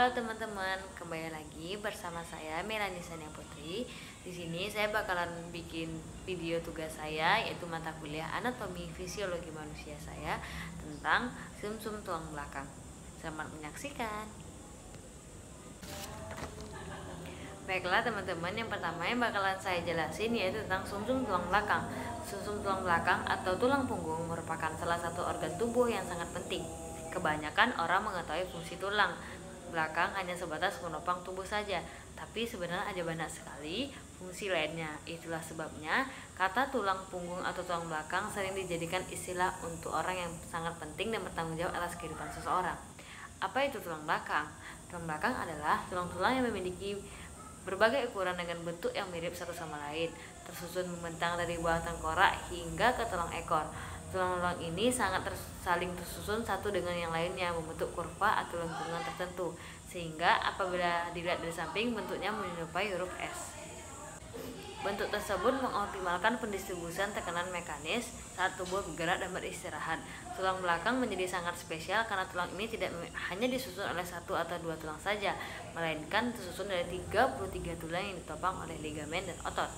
Halo teman-teman, kembali lagi bersama saya Melanie Sania Putri. Di sini saya bakalan bikin video tugas saya, yaitu mata kuliah Anatomi Fisiologi Manusia saya tentang sumsum tulang belakang. Selamat menyaksikan. Baiklah teman-teman, yang pertama yang bakalan saya jelasin yaitu tentang sumsum tulang belakang. Sumsum tulang belakang atau tulang punggung merupakan salah satu organ tubuh yang sangat penting. Kebanyakan orang mengetahui fungsi tulang belakang hanya sebatas menopang tubuh saja, tapi sebenarnya ada banyak sekali fungsi lainnya. Itulah sebabnya kata tulang punggung atau tulang belakang sering dijadikan istilah untuk orang yang sangat penting dan bertanggung jawab atas kehidupan seseorang. Apa itu tulang belakang? Tulang belakang adalah tulang-tulang yang memiliki berbagai ukuran dengan bentuk yang mirip satu sama lain, tersusun membentang dari bawah tengkorak hingga ke tulang ekor. Tulang-tulang ini saling tersusun satu dengan yang lainnya, membentuk kurva atau lengkungan tertentu, sehingga apabila dilihat dari samping bentuknya menyerupai huruf S. Bentuk tersebut mengoptimalkan pendistribusian tekanan mekanis saat tubuh bergerak dan beristirahat. Tulang belakang menjadi sangat spesial karena tulang ini tidak hanya disusun oleh satu atau dua tulang saja, melainkan tersusun dari 33 tulang yang ditopang oleh ligamen dan otot.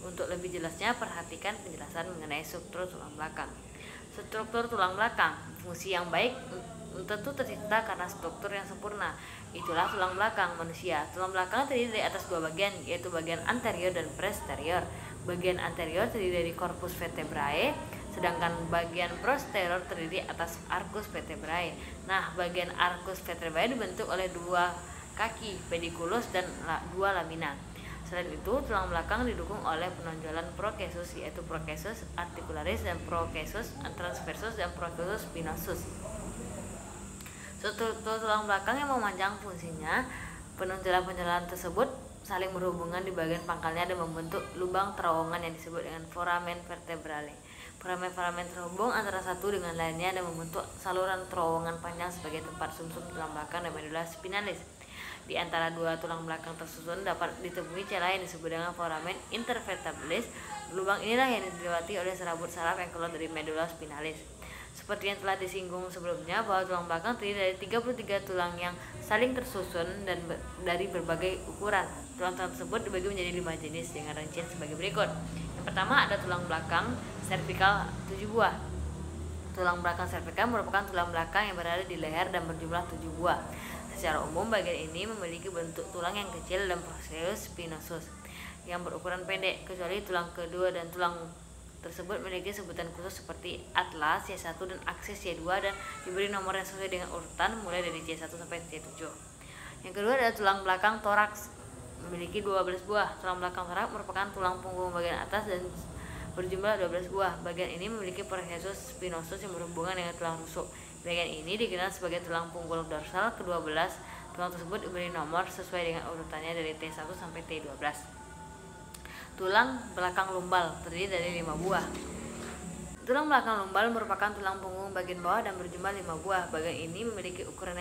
Untuk lebih jelasnya, perhatikan penjelasan mengenai struktur tulang belakang. Struktur tulang belakang, fungsi yang baik tentu tercipta karena struktur yang sempurna. Itulah tulang belakang manusia. Tulang belakang terdiri dari atas dua bagian, yaitu bagian anterior dan posterior. Bagian anterior terdiri dari corpus vertebrae, sedangkan bagian posterior terdiri atas arcus vertebrae. Nah, bagian arcus vertebrae dibentuk oleh dua kaki, pediculus dan dua lamina. Selain itu, tulang belakang didukung oleh penonjolan procesus, yaitu procesus articularis dan procesus transversus dan procesus spinosus. Struktur tulang belakang yang memanjang fungsinya, penonjolan-penonjolan tersebut saling berhubungan di bagian pangkalnya dan membentuk lubang terowongan yang disebut dengan foramen vertebrale. Foramen terhubung antara satu dengan lainnya dan membentuk saluran terowongan panjang sebagai tempat sumsum tulang belakang dan medula spinalis. Di antara dua tulang belakang tersusun dapat ditemui celah yang disebut dengan foramen intervertebralis. Lubang inilah yang dilewati oleh serabut saraf yang keluar dari medula spinalis. Seperti yang telah disinggung sebelumnya, bahwa tulang belakang terdiri dari 33 tulang yang saling tersusun dan dari berbagai ukuran. Tulang-tulang tersebut dibagi menjadi 5 jenis dengan rincian sebagai berikut. Yang pertama ada tulang belakang servikal 7 buah. Tulang belakang servikal merupakan tulang belakang yang berada di leher dan berjumlah 7 buah. Secara umum, bagian ini memiliki bentuk tulang yang kecil dan procesus spinosus yang berukuran pendek, kecuali tulang kedua dan tulang tersebut memiliki sebutan khusus seperti atlas C1 dan aksis C2 dan diberi nomor yang sesuai dengan urutan mulai dari C1 sampai C7. Yang kedua adalah tulang belakang toraks, memiliki 12 buah. Tulang belakang toraks merupakan tulang punggung bagian atas dan berjumlah 12 buah. Bagian ini memiliki procesus spinosus yang berhubungan dengan tulang rusuk. Bagian ini dikenal sebagai tulang punggul dorsal ke-12. Tulang tersebut diberi nomor sesuai dengan urutannya dari T1 sampai T12. Tulang belakang lumbal terdiri dari 5 buah. Tulang belakang lumbal merupakan tulang punggung bagian bawah dan berjumlah 5 buah. Bagian ini memiliki ukuran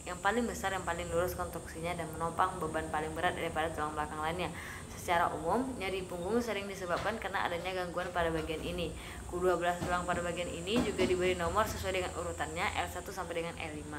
yang paling besar, yang paling lurus konstruksinya dan menopang beban paling berat daripada tulang belakang lainnya. Secara umum, nyeri punggung sering disebabkan karena adanya gangguan pada bagian ini. Ke-12 tulang pada bagian ini juga diberi nomor sesuai dengan urutannya L1 sampai dengan L5.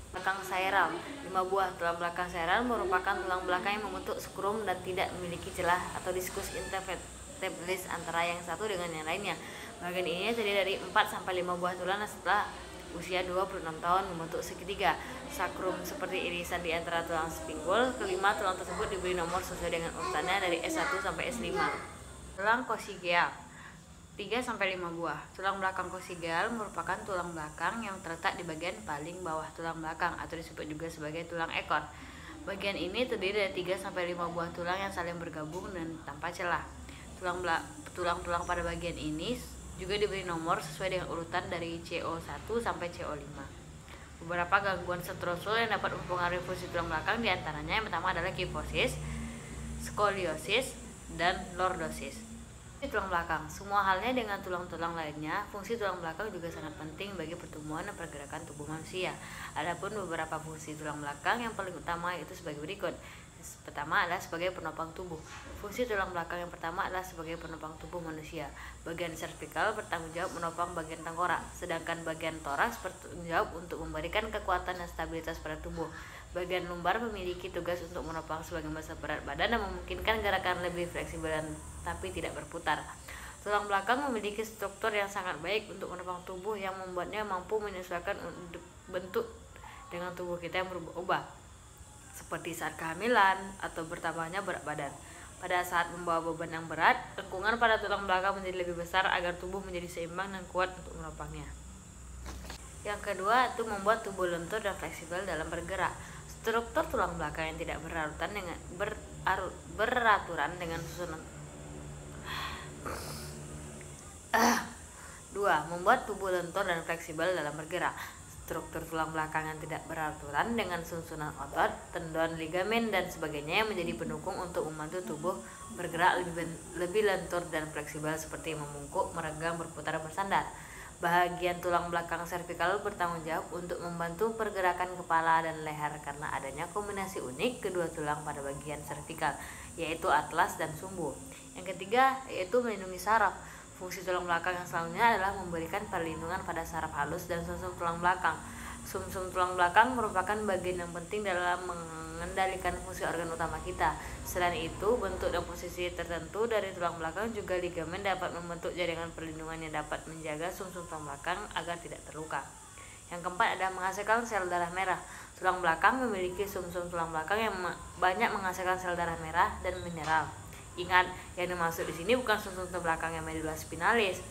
Belakang sayral 5 buah. Tulang belakang sayral merupakan tulang belakang yang membentuk skrum dan tidak memiliki celah atau diskus intervertebralis antara yang satu dengan yang lainnya. Bagian ini terdiri dari 4 sampai 5 buah tulang setelah usia 26 tahun membentuk segitiga sakrum seperti irisan di antara tulang spinggul. Kelima tulang tersebut diberi nomor sesuai dengan urutannya dari S1 sampai S5. Tulang kosigeal 3 sampai 5 buah. Tulang belakang kosigeal merupakan tulang belakang yang terletak di bagian paling bawah tulang belakang atau disebut juga sebagai tulang ekor. Bagian ini terdiri dari 3 sampai 5 buah tulang yang saling bergabung dan tanpa celah. Tulang-tulang pada bagian ini juga diberi nomor sesuai dengan urutan dari CO1 sampai CO5. Beberapa gangguan struktural yang dapat mempengaruhi fungsi tulang belakang diantaranya yang pertama adalah kifosis, skoliosis, dan lordosis. Tulang belakang, semua halnya dengan tulang-tulang lainnya, fungsi tulang belakang juga sangat penting bagi pertumbuhan dan pergerakan tubuh manusia. Adapun beberapa fungsi tulang belakang yang paling utama yaitu sebagai berikut. Pertama adalah sebagai penopang tubuh. Fungsi tulang belakang yang pertama adalah sebagai penopang tubuh manusia. Bagian servikal bertanggung jawab menopang bagian tengkorak, sedangkan bagian toraks bertanggung jawab untuk memberikan kekuatan dan stabilitas pada tubuh. Bagian lumbar memiliki tugas untuk menopang sebagian besar berat badan dan memungkinkan gerakan lebih fleksibel tapi tidak berputar. Tulang belakang memiliki struktur yang sangat baik untuk menopang tubuh yang membuatnya mampu menyesuaikan bentuk dengan tubuh kita yang berubah-ubah, seperti saat kehamilan atau bertambahnya berat badan. Pada saat membawa beban yang berat, lengkungan pada tulang belakang menjadi lebih besar agar tubuh menjadi seimbang dan kuat untuk menopangnya. Yang kedua itu membuat tubuh lentur dan fleksibel dalam bergerak. Struktur tulang belakang yang tidak beraturan dengan susunan. 2. Membuat tubuh lentur dan fleksibel dalam bergerak. Struktur tulang belakang yang tidak beraturan dengan susunan otot, tendon, ligamen, dan sebagainya yang menjadi pendukung untuk membantu tubuh bergerak lebih lentur dan fleksibel seperti membungkuk, meregang, berputar, bersandar. Bagian tulang belakang servikal bertanggung jawab untuk membantu pergerakan kepala dan leher karena adanya kombinasi unik kedua tulang pada bagian servikal, yaitu atlas dan sumbu. Yang ketiga yaitu melindungi saraf. Fungsi tulang belakang yang selanjutnya adalah memberikan perlindungan pada saraf halus dan sumsum tulang belakang. Sumsum tulang belakang merupakan bagian yang penting dalam mengendalikan fungsi organ utama kita. Selain itu, bentuk dan posisi tertentu dari tulang belakang juga ligamen dapat membentuk jaringan perlindungan yang dapat menjaga sumsum tulang belakang agar tidak terluka. Yang keempat adalah menghasilkan sel darah merah. Tulang belakang memiliki sumsum tulang belakang yang banyak menghasilkan sel darah merah dan mineral. Ingat, yang dimaksud di sini bukan sumsum tulang belakang yang medula spinalis.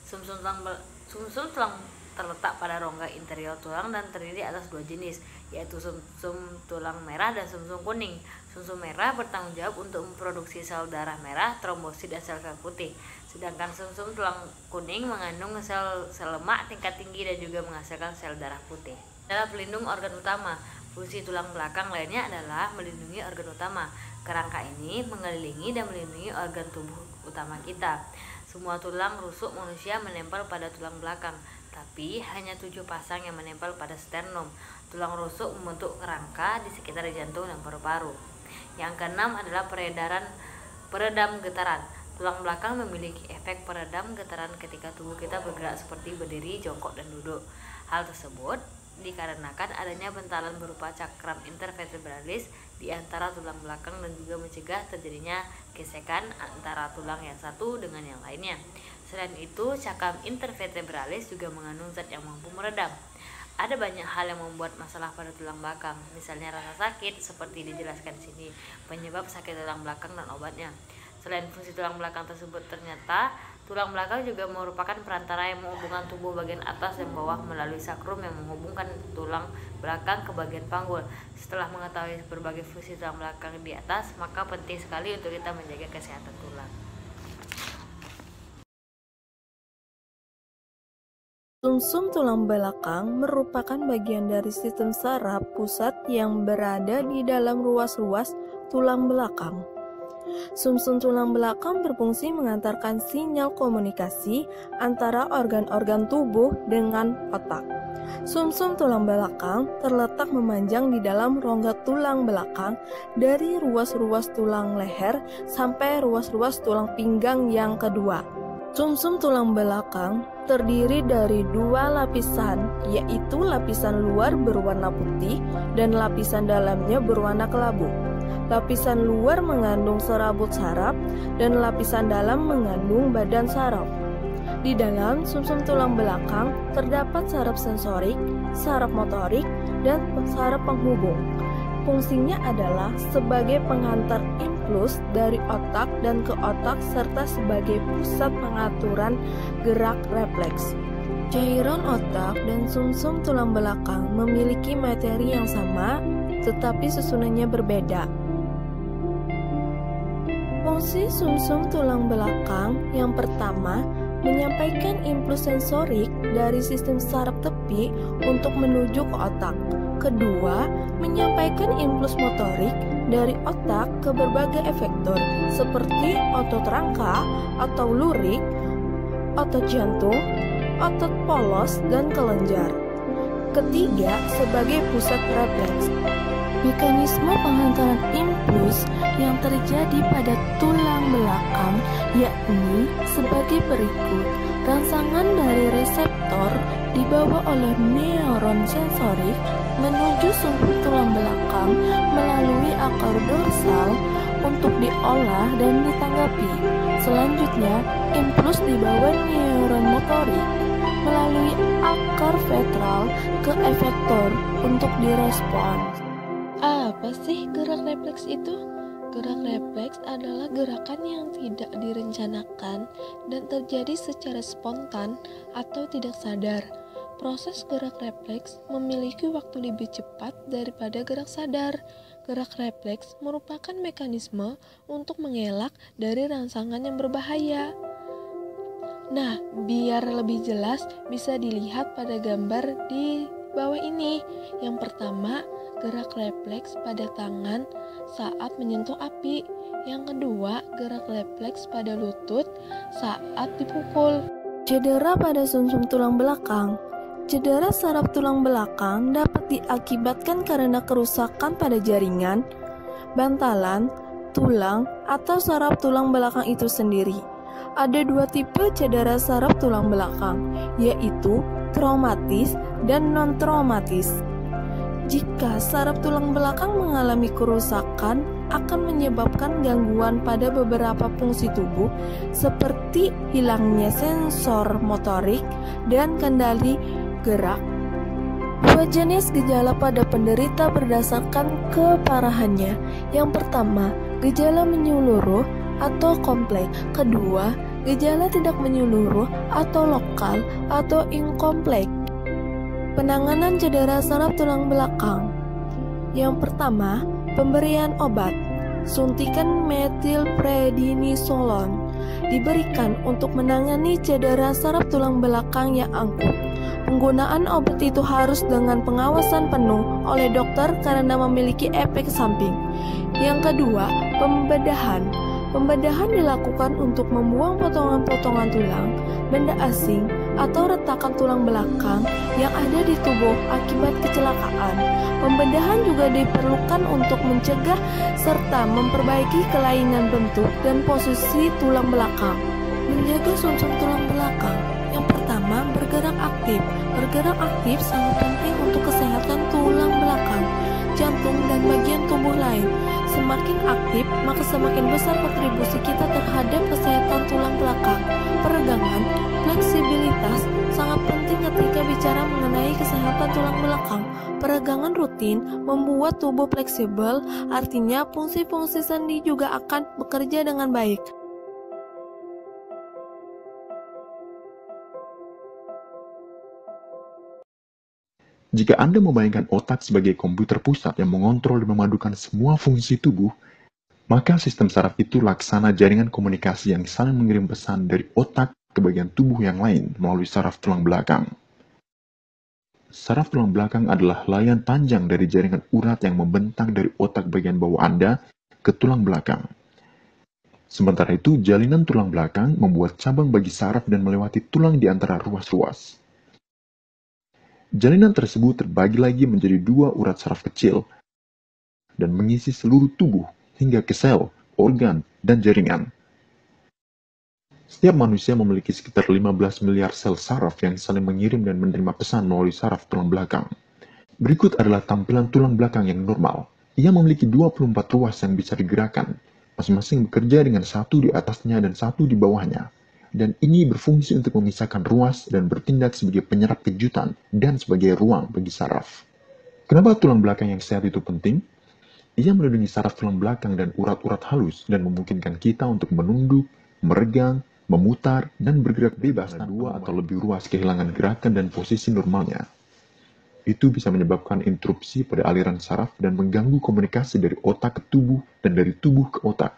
Sumsum tulang terletak pada rongga interior tulang dan terdiri atas dua jenis, yaitu sumsum tulang merah dan sumsum kuning. Sumsum merah bertanggung jawab untuk memproduksi sel darah merah, trombosit, dan sel-sel putih. Sedangkan sumsum tulang kuning mengandung sel lemak tingkat tinggi dan juga menghasilkan sel darah putih. Adalah pelindung organ utama. Fungsi tulang belakang lainnya adalah melindungi organ utama. Kerangka ini mengelilingi dan melindungi organ tubuh utama kita. Semua tulang rusuk manusia menempel pada tulang belakang, tapi hanya 7 pasang yang menempel pada sternum. Tulang rusuk membentuk kerangka di sekitar jantung dan paru-paru. Yang keenam adalah peredam getaran. Tulang belakang memiliki efek peredam getaran ketika tubuh kita bergerak seperti berdiri, jongkok, dan duduk. Hal tersebut dikarenakan adanya bentalan berupa cakram intervertebralis di antara tulang belakang dan juga mencegah terjadinya gesekan antara tulang yang satu dengan yang lainnya. Selain itu, cakram intervertebralis juga mengandung zat yang mampu meredam. Ada banyak hal yang membuat masalah pada tulang belakang, misalnya rasa sakit seperti dijelaskan di sini, penyebab sakit tulang belakang dan obatnya. Selain fungsi tulang belakang tersebut, ternyata tulang belakang juga merupakan perantara yang menghubungkan tubuh bagian atas dan bawah melalui sakrum yang menghubungkan tulang belakang ke bagian panggul. Setelah mengetahui berbagai fungsi tulang belakang di atas, maka penting sekali untuk kita menjaga kesehatan tulang. Sumsum tulang belakang merupakan bagian dari sistem saraf pusat yang berada di dalam ruas-ruas tulang belakang. Sumsum tulang belakang berfungsi mengantarkan sinyal komunikasi antara organ-organ tubuh dengan otak. Sumsum tulang belakang terletak memanjang di dalam rongga tulang belakang dari ruas-ruas tulang leher sampai ruas-ruas tulang pinggang yang kedua. Sumsum tulang belakang terdiri dari 2 lapisan, yaitu lapisan luar berwarna putih dan lapisan dalamnya berwarna kelabu. Lapisan luar mengandung serabut saraf dan lapisan dalam mengandung badan saraf. Di dalam sumsum tulang belakang terdapat saraf sensorik, saraf motorik, dan saraf penghubung. Fungsinya adalah sebagai pengantar impuls dari otak dan ke otak serta sebagai pusat pengaturan gerak refleks. Cairan otak dan sumsum tulang belakang memiliki materi yang sama, tetapi susunannya berbeda. Fungsi sumsum tulang belakang yang pertama menyampaikan impuls sensorik dari sistem saraf tepi untuk menuju ke otak. Kedua, menyampaikan impuls motorik dari otak ke berbagai efektor seperti otot rangka atau lurik, otot jantung, otot polos, dan kelenjar. Ketiga, sebagai pusat refleks. Mekanisme penghantaran impuls yang terjadi pada tulang belakang yakni sebagai berikut. Rangsangan dari reseptor dibawa oleh neuron sensorik menuju sumsum tulang belakang melalui akar dorsal untuk diolah dan ditanggapi. Selanjutnya, impuls dibawa neuron motorik melalui akar ventral ke efektor untuk direspons. Apa sih gerak refleks itu? Gerak refleks adalah gerakan yang tidak direncanakan dan terjadi secara spontan atau tidak sadar. Proses gerak refleks memiliki waktu lebih cepat daripada gerak sadar. Gerak refleks merupakan mekanisme untuk mengelak dari rangsangan yang berbahaya. Nah, biar lebih jelas bisa dilihat pada gambar di bawah ini. Yang pertama, gerak refleks pada tangan saat menyentuh api. Yang kedua, gerak refleks pada lutut saat dipukul. Cedera pada sumsum tulang belakang. Cedera saraf tulang belakang dapat diakibatkan karena kerusakan pada jaringan, bantalan, tulang, atau saraf tulang belakang itu sendiri. Ada dua tipe cedera saraf tulang belakang, yaitu traumatis dan non-traumatis. Jika saraf tulang belakang mengalami kerusakan, akan menyebabkan gangguan pada beberapa fungsi tubuh seperti hilangnya sensor motorik dan kendali gerak. Dua jenis gejala pada penderita berdasarkan keparahannya. Yang pertama, gejala menyeluruh atau kompleks. Kedua, gejala tidak menyeluruh atau lokal atau inkompleks. Penanganan cedera saraf tulang belakang. Yang pertama, pemberian obat. Suntikan metilprednisolon diberikan untuk menangani cedera saraf tulang belakang yang angkuh. Penggunaan obat itu harus dengan pengawasan penuh oleh dokter karena memiliki efek samping. Yang kedua, pembedahan. Pembedahan dilakukan untuk membuang potongan-potongan tulang, benda asing, atau retakan tulang belakang yang ada di tubuh akibat kecelakaan. Pembedahan juga diperlukan untuk mencegah serta memperbaiki kelainan bentuk dan posisi tulang belakang. Menjaga sumsum tulang belakang. Yang pertama, bergerak aktif. Bergerak aktif sangat penting untuk kesehatan tulang belakang, jantung, dan bagian tubuh lain. Semakin aktif, maka semakin besar kontribusi kita terhadap kesehatan tulang belakang. Peregangan, fleksibilitas sangat penting ketika bicara mengenai kesehatan tulang belakang. Peregangan rutin membuat tubuh fleksibel, artinya fungsi-fungsi sendi juga akan bekerja dengan baik. Jika Anda membayangkan otak sebagai komputer pusat yang mengontrol dan memadukan semua fungsi tubuh, maka sistem saraf itu laksana jaringan komunikasi yang saling mengirim pesan dari otak ke bagian tubuh yang lain melalui saraf tulang belakang. Saraf tulang belakang adalah layan panjang dari jaringan urat yang membentang dari otak bagian bawah Anda ke tulang belakang. Sementara itu, jalinan tulang belakang membuat cabang bagi saraf dan melewati tulang di antara ruas-ruas. Jalinan tersebut terbagi lagi menjadi dua urat saraf kecil dan mengisi seluruh tubuh hingga ke sel, organ, dan jaringan. Setiap manusia memiliki sekitar 15 miliar sel saraf yang saling mengirim dan menerima pesan melalui saraf tulang belakang. Berikut adalah tampilan tulang belakang yang normal. Ia memiliki 24 ruas yang bisa digerakkan, masing-masing bekerja dengan satu di atasnya dan satu di bawahnya. Dan ini berfungsi untuk memisahkan ruas dan bertindak sebagai penyerap kejutan dan sebagai ruang bagi saraf. Kenapa tulang belakang yang sehat itu penting? Ia melindungi saraf tulang belakang dan urat-urat halus dan memungkinkan kita untuk menunduk, meregang, memutar, dan bergerak bebas tanpa dua atau lebih ruas kehilangan gerakan dan posisi normalnya. Itu bisa menyebabkan interupsi pada aliran saraf dan mengganggu komunikasi dari otak ke tubuh dan dari tubuh ke otak.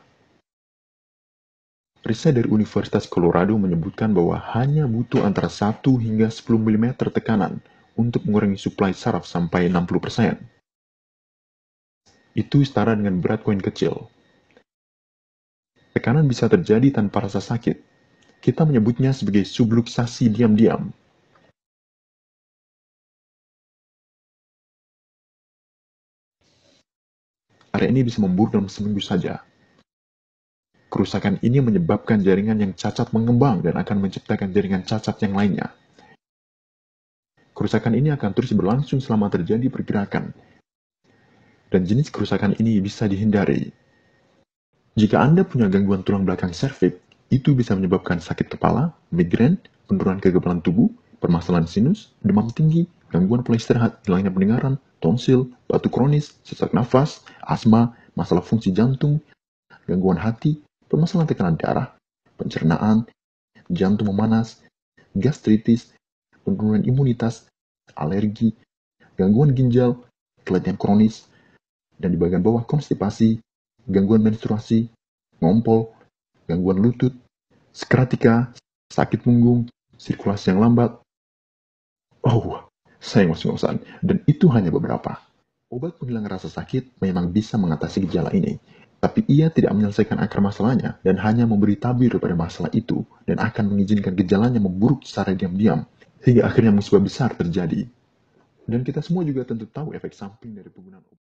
Riset dari Universitas Colorado menyebutkan bahwa hanya butuh antara 1 hingga 10 mm tekanan untuk mengurangi suplai saraf sampai 60%. Itu setara dengan berat koin kecil. Tekanan bisa terjadi tanpa rasa sakit. Kita menyebutnya sebagai subluksasi diam-diam. Area ini bisa memburuk dalam seminggu saja. Kerusakan ini menyebabkan jaringan yang cacat mengembang dan akan menciptakan jaringan cacat yang lainnya. kerusakan ini akan terus berlangsung selama terjadi pergerakan. Dan jenis kerusakan ini bisa dihindari. Jika Anda punya gangguan tulang belakang serviks, itu bisa menyebabkan sakit kepala, migrain, penurunan kekebalan tubuh, permasalahan sinus, demam tinggi, gangguan pola istirahat, hilangnya pendengaran, tonsil, batuk kronis, sesak nafas, asma, masalah fungsi jantung, gangguan hati, permasalahan tekanan darah, pencernaan, jantung memanas, gastritis, penurunan imunitas, alergi, gangguan ginjal, keletihan kronis, dan di bagian bawah konstipasi, gangguan menstruasi, ngompol, gangguan lutut, skratika, sakit punggung, sirkulasi yang lambat. Oh, saya ngos-ngosan, dan itu hanya beberapa. Obat penghilang rasa sakit memang bisa mengatasi gejala ini, tapi ia tidak menyelesaikan akar masalahnya dan hanya memberi tabir pada masalah itu dan akan mengizinkan gejalanya memburuk secara diam-diam, hingga akhirnya musibah besar terjadi. Dan kita semua juga tentu tahu efek samping dari penggunaan obat.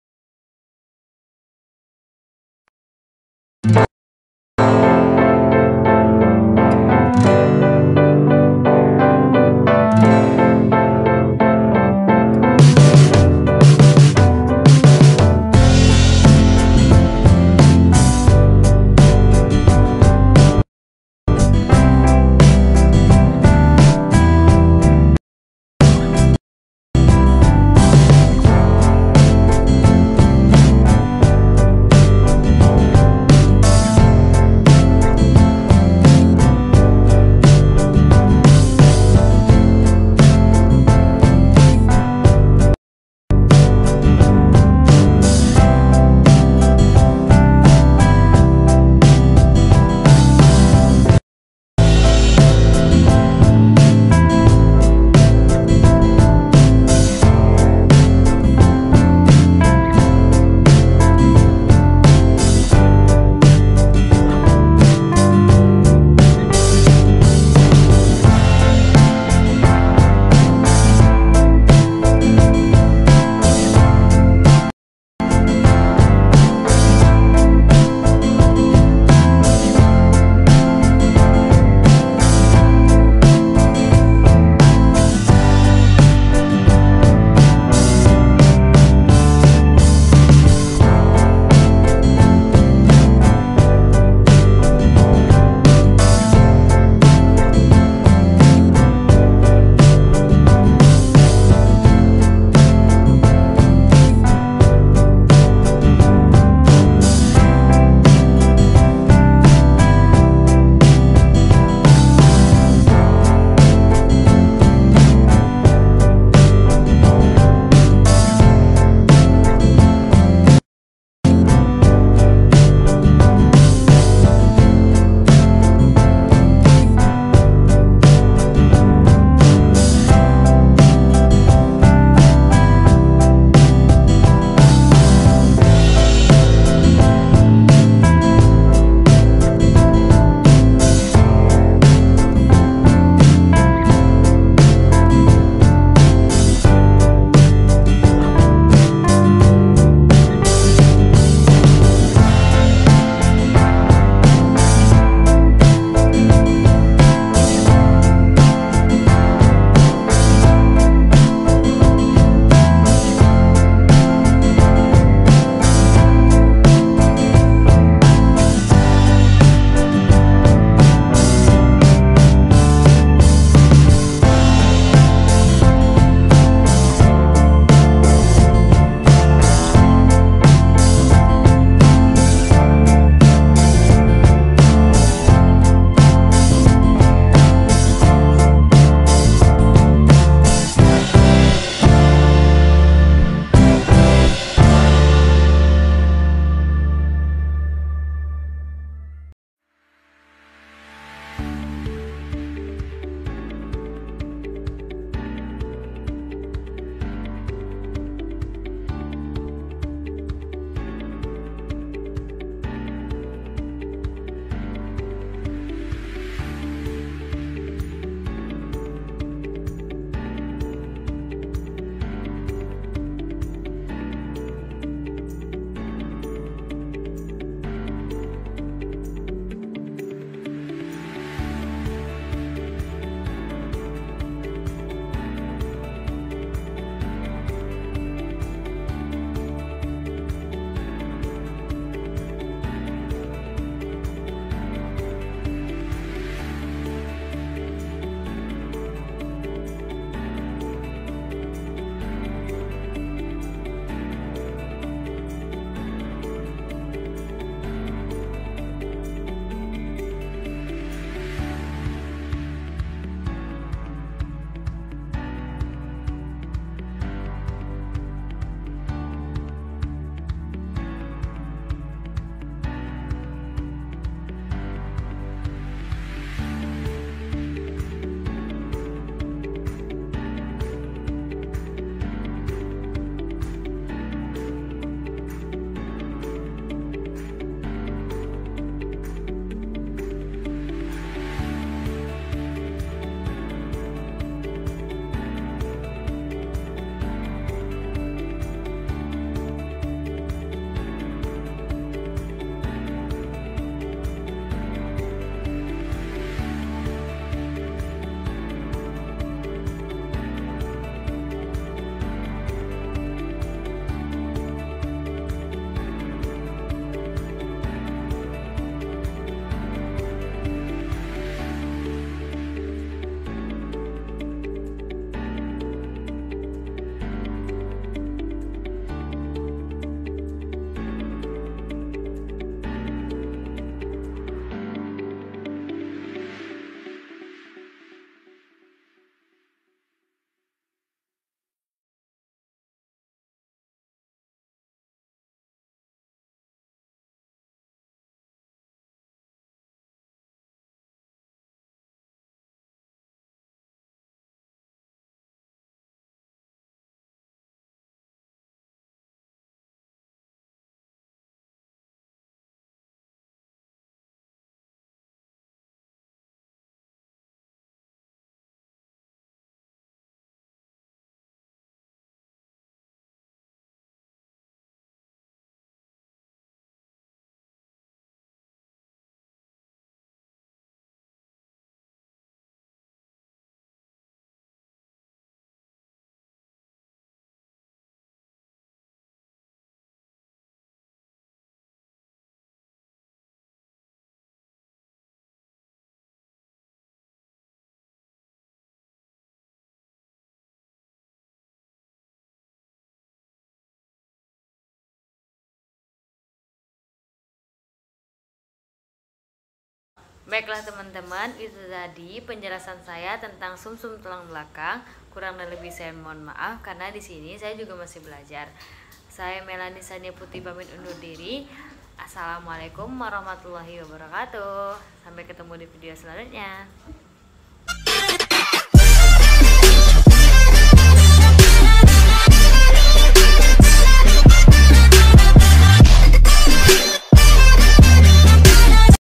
Baiklah teman-teman, itu tadi penjelasan saya tentang sumsum tulang belakang. Kurang dan lebih saya mohon maaf karena di sini saya juga masih belajar. Saya Melani Sania Putih pamit undur diri. Assalamualaikum warahmatullahi wabarakatuh. Sampai ketemu di video selanjutnya.